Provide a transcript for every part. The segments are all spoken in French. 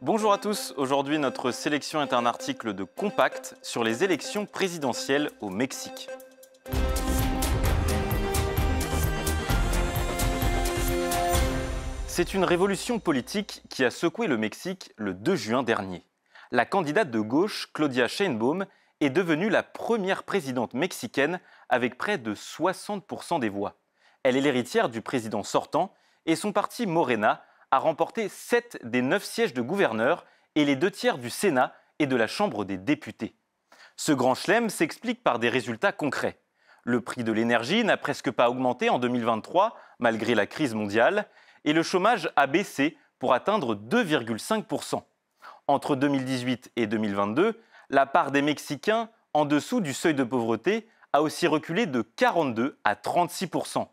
Bonjour à tous, aujourd'hui notre sélection est un article de Compact sur les élections présidentielles au Mexique. C'est une révolution politique qui a secoué le Mexique le 2 juin dernier. La candidate de gauche, Claudia Sheinbaum, est devenue la première présidente mexicaine avec près de 60% des voix. Elle est l'héritière du président sortant et son parti Morena a remporté 7 des 9 sièges de gouverneur et les 2 tiers du Sénat et de la Chambre des députés. Ce grand chelem s'explique par des résultats concrets. Le prix de l'énergie n'a presque pas augmenté en 2023, malgré la crise mondiale, et le chômage a baissé pour atteindre 2,5%. Entre 2018 et 2022, la part des Mexicains en dessous du seuil de pauvreté a aussi reculé de 42 à 36%.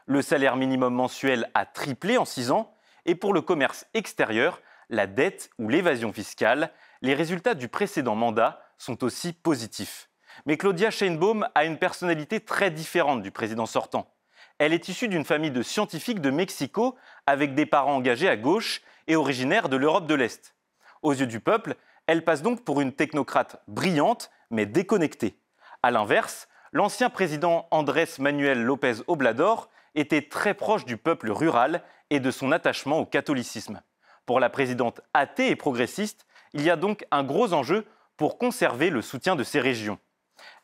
Le salaire minimum mensuel a triplé en 6 ans, et pour le commerce extérieur, la dette ou l'évasion fiscale, les résultats du précédent mandat sont aussi positifs. Mais Claudia Sheinbaum a une personnalité très différente du président sortant. Elle est issue d'une famille de scientifiques de Mexico avec des parents engagés à gauche et originaires de l'Europe de l'Est. Aux yeux du peuple, elle passe donc pour une technocrate brillante mais déconnectée. A l'inverse, l'ancien président Andrés Manuel López Obrador était très proche du peuple rural et de son attachement au catholicisme. Pour la présidente athée et progressiste, il y a donc un gros enjeu pour conserver le soutien de ces régions.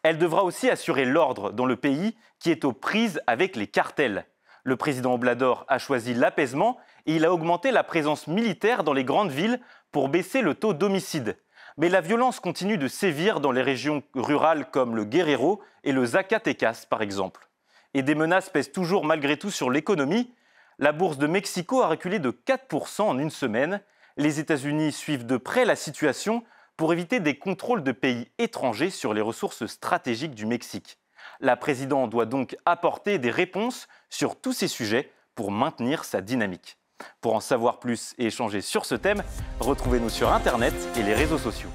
Elle devra aussi assurer l'ordre dans le pays qui est aux prises avec les cartels. Le président Obrador a choisi l'apaisement et il a augmenté la présence militaire dans les grandes villes pour baisser le taux d'homicide. Mais la violence continue de sévir dans les régions rurales comme le Guerrero et le Zacatecas par exemple. Et des menaces pèsent toujours malgré tout sur l'économie. La bourse de Mexico a reculé de 4% en une semaine. Les États-Unis suivent de près la situation pour éviter des contrôles de pays étrangers sur les ressources stratégiques du Mexique. La présidente doit donc apporter des réponses sur tous ces sujets pour maintenir sa dynamique. Pour en savoir plus et échanger sur ce thème, retrouvez-nous sur Internet et les réseaux sociaux.